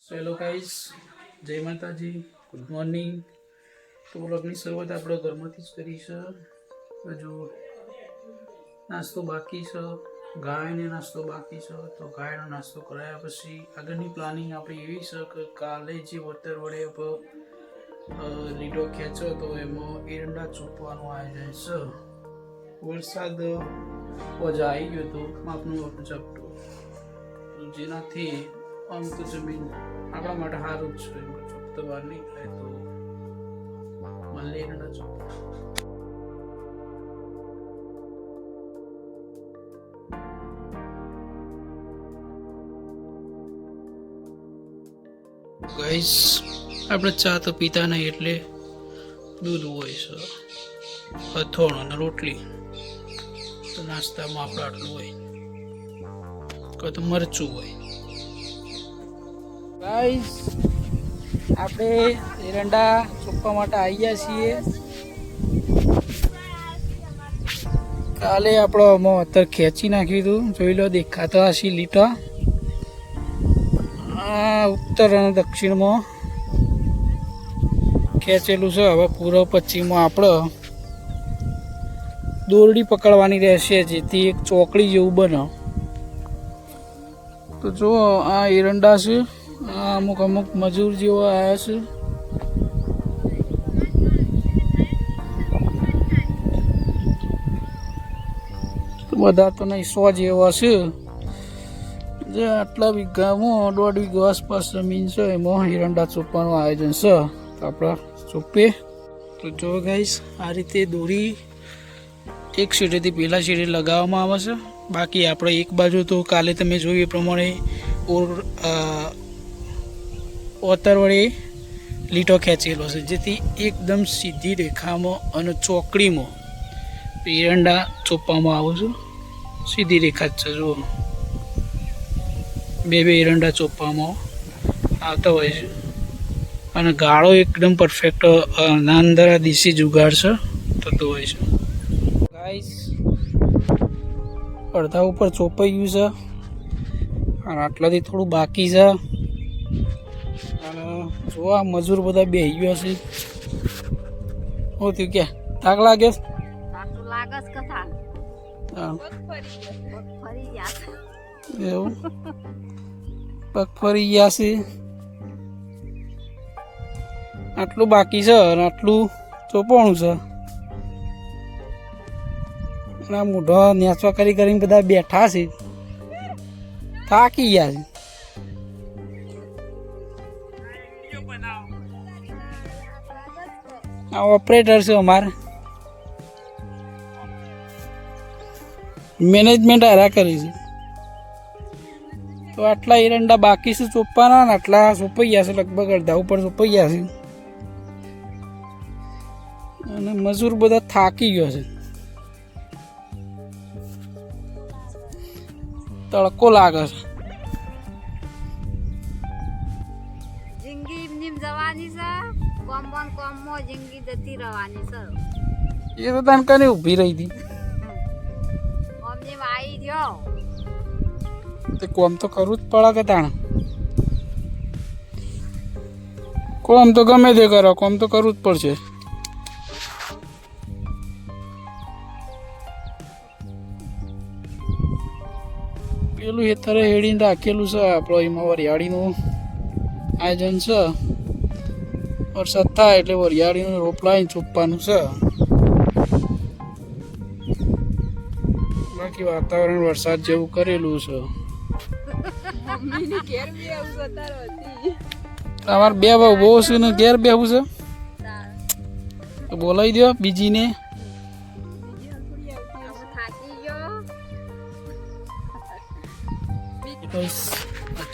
So hello guys, જય માતાજી, good morning. તો વ્લોગની શરૂઆત આપણે ઘરમાંથી જ કરી છે. હજુ નાસ્તો બાકી છે, ગાયને નાસ્તો બાકી છે. તો ગાયનો નાસ્તો કરાયા પછી આગળની પ્લાનિંગ આપણી એવી છે કે કાલે જે વતર વડે લીટો ખેંચો તો એમાં એરંડા ચોપવાનું આયોજન છે. વરસાદ વજા આવી ગયો હતો, માપનું માપનું ઝપટું, જેનાથી આમ તો જમીન આપણા માટે સારું જ છે. ચોપતો બહાર નીકળે તો મને એરંડા ચોપવા. ગાઈસ, આપણે ચા તો પીતા નહીં એટલે દૂધ હોય છે, અથોણ અને રોટલી. તો નાસ્તામાં આપણે આટલું હોય, કાં તો મરચું હોય. ગાઈસ, આપણે એરંડા ચોપવા માટે આવી ગયા છીએ. કાલે આપણો અત્યારે ખેંચી નાખ્યું હતું, જોઈ લો, દેખાતા હશે લીટા. આ ઉત્તર અને દક્ષિણમાં ખેંચેલું છે. હવે પૂર્વ પશ્ચિમમાં આપણે દોરડી પકડવાની રહેશે, જેથી એક ચોકડી જેવું બને. તો જો આ એરંડા છે, અમુક અમુક મજૂર જેવો આવ્યા છે. તો બધા તો નહીં, 100 જેવા છે. જે આટલા વીઘામાં 1.5 વીઘા આસપાસ જમીન છે, એમાં એરંડા ચોપવાનું આયોજન છે. તો આપણે ચોપીએ. તો જો ગાઈસ, આ રીતે દોરી એક શેડેથી પેલા શેડે લગાવવામાં આવે છે. બાકી આપણે એક બાજુ તો કાલે તમે જોયું એ પ્રમાણે ઓતર વડે લીટો ખેંચેલો છે, જેથી એકદમ સીધી રેખામાં અને ચોકડીમાં એરંડા ચોપવામાં આવે છે. સીધી રેખા જ છે, જુઓ, બે એરંડા ચોપવામાં આવતા હોય છે. અને ગાળો એકદમ પરફેક્ટ અંદર દેશી જુગાડ છે થતો હોય છે. ગાઈસ, અડધા ઉપર ચોપાઈ ગયું છે અને આટલાથી થોડું બાકી છે. અને જો આ મજૂર બધા બેસી ગયા છે. શું થયું, કે થાક લાગે? એવું પગ ફરી ગયા છે. આટલું બાકી છે અને આટલું ચોપવાનું છે. ના મોઢા નેચવા કરી કરીને બધા બેઠા છે, થાકી ગયા છે. આ ઓપરેટર છે અમારે, મેનેજમેન્ટ હારા કરી છે. તો આટલા એરંડા બાકી છે ચોપવાના, ને આટલા ચોપાઈ ગયા છે, લગભગ અડધા ઉપર ચોપાઈ ગયા છે. અને મજૂર બધા થાકી ગયો છે. તડકો લાગે છે. જિંદગી નિમ જવાની છે, કોમ કોમમાં જિંદગી જતી રહેવાની છે. એ તો તને કને ઊભી રહી હતી, કોમની આવી ગયો તે કોમ તો કરવું જ પડે કે તાણ. કોમ તો ગમે તે કરો, કોમ તો કરવું જ પડશે. પેલું હેતરે હેડીને રાખેલું છે આપણો, એમાં વરિયાળીનું આયોજન છે. વરસાદ થાય એટલે વરિયાળીનું રોપ લાવીને ચોપવાનું છે. બાકી વાતાવરણ વરસાદ જેવું કરેલું છે. તમારે બે બહુ છે ને ઘેર બેવું છે, તો બોલાવી દો બીજીને.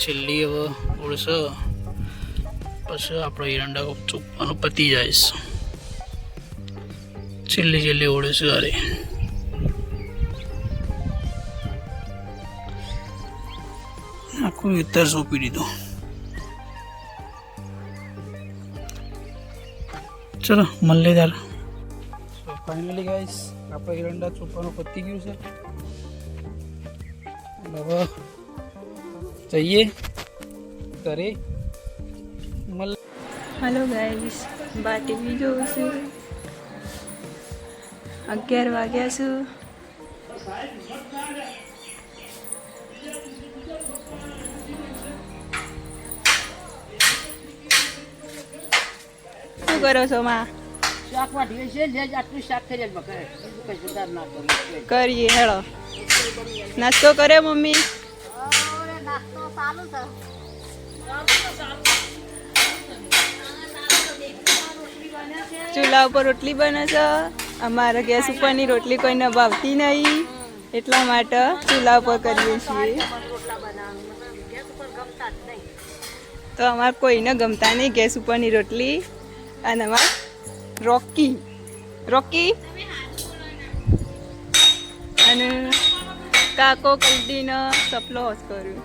છેલ્લી હવે ઓળશે પછી આપણો એરંડા ચોપવાનું પતી જાય છે. છેલ્લી ઓળે છે. અરે આખું વિતર સોંપી દીધું. ચલો મલ્લેદાર. ફાઇનલી ગાઈસ, આપણે એરંડા ચોપવાનું પતી ગયું છે. હવે જઈએ ઘરે हेलो गाइस बाटी भी જોઉં છું 11 વાગ્યા છું શું કરો છો માં શાક વાટીએ છે જે આટલું શાક કરી જ બકરે બીજું કઈ સુધાર ના કરું કરીએ હેળો નાસ્તો કરે મમ્મી હવે નાસ્તો ચાલુ છે ચૂલા ઉપર રોટલી બને છે અમારા ગેસ ઉપરની રોટલી કોઈને ભાવતી નહીં એટલા માટે ચૂલા ઉપર કરીએ છીએ રોટલા બનાવવાનું ગેસ ઉપર ગમતા જ નહીં તો અમારે કોઈને ગમતા નહીં ગેસ ઉપરની રોટલી અને અમારે રોકી રોકી અને કાકો કલ્ટીનો સપલો હોશ કર્યું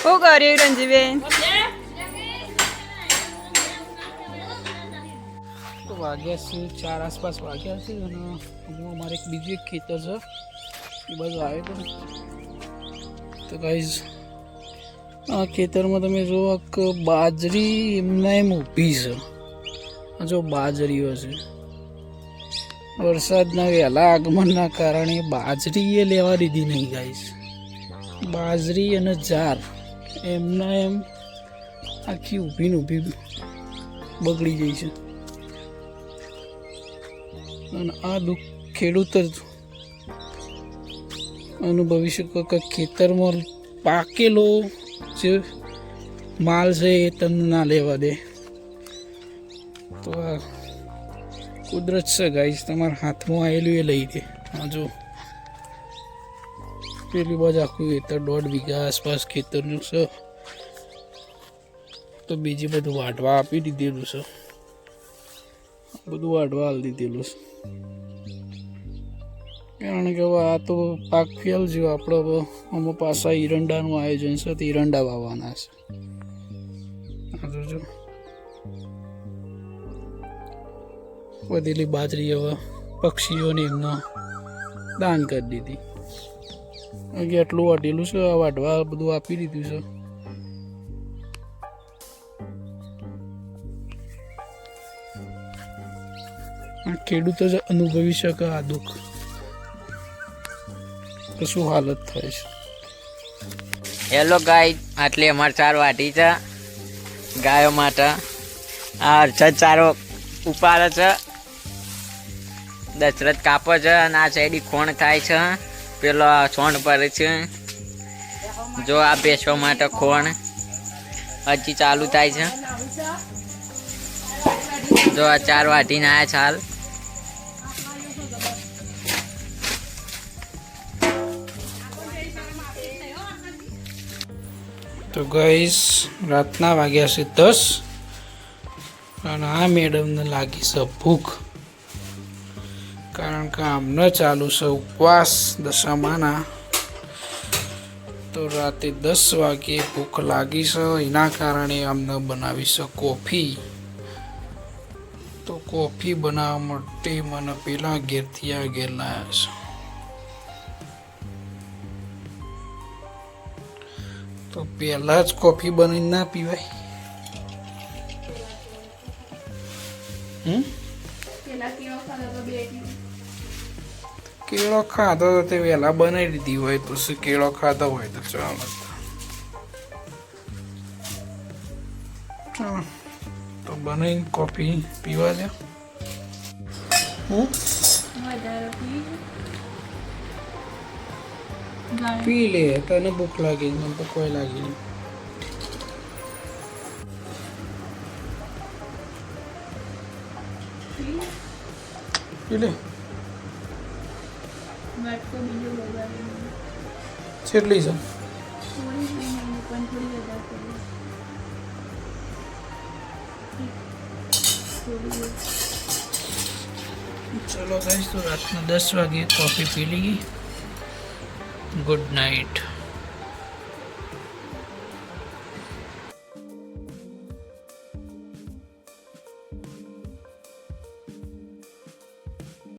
શું કર્યું રંજીબેન તો વાગ્યા છે 4 આસપાસ વાગ્યા છે અને હું અમારે એક બીજું એક ખેતર છે એ બાજુ આવ્યો હતો તો ગાઈઝ આ ખેતરમાં તમે જુઓ કે બાજરી એમના એમ ઊભી છે આ જો બાજરીઓ છે વરસાદના વહેલા આગમનના કારણે બાજરી એ લેવા દીધી નહીં ગાઈઝ બાજરી અને જાર એમના એમ આખી ઊભી ને ઊભી બગડી જાય છે અને આ દુઃખ ખેડૂત જ અનુભવી શકો કે ખેતરમાં પાકેલો જે માલ છે એ તમને ના લેવા દે તો આ કુદરત છે ગાઈસ તમારા હાથમાં આવેલું એ લઈ દે હા જો પેલી બાજુ આખું ખેતર 1.5 વીઘા આસપાસ ખેતરનું છે તો બીજી બધું વાઢવા આપી દીધેલું છે બધું વાઢવા આપી દીધેલું છે કારણ કે હવે આ તો પાક ફેલ જેવો આપણે હવે આમાં પાછા ઈરંડાનું આયોજન છે તો ઈરંડા વાવવાના છે આ જોજો વધેલી બાજરી હવે પક્ષીઓને એમનો દાન કરી દીધી હજી આટલું વાટેલું છે આ વાઢવા બધું આપી દીધું છે આ ખેડૂતો જ અનુભવી શકે આ દુઃખ તો શું હાલત થાય છે હેલો ગાય આટલી અમારે 4 વાટી છે ગાયો માટે આ હર્ષદ ચારો ઉપાડે છે દશરથ કાપે છે અને આ સાઈડ ખોણ ખાય છે પેલો છોણ પડે છે જો આ બેસવા માટે ખોણ હજી ચાલુ થાય છે જો આ 4 વાટીને આયા ચાલ તો ગાઈસ રાતના વાગ્યા છે 10 અને આ મેડમને લાગી છે ભૂખ કારણ કે આમને ચાલુ છે ઉપવાસ દશામાના તો રાતે 10 વાગે ભૂખ લાગી છે એના કારણે અમને બનાવી છે કોફી તો કોફી બનાવવા માટે મને પેલા ઘેરથી આ ઘેર લાવ્યા છે તો પહેલા જ કોફી બનાવીને ના પીવાય કેળો ખાધો તો તે વહેલા બનાવી દીધી હોય તો શું કેળો ખાધો હોય તો ચાલો તો બનાવીને કોફી પીવા દે પી લે તને ભૂખ લાગી મને તો કોઈ લાગી નહીં પી લે કેટલી છે ચલો ગાઈસ તો રાતના 10 વાગે કોફી પી લઈએ ગુડ નાઇટ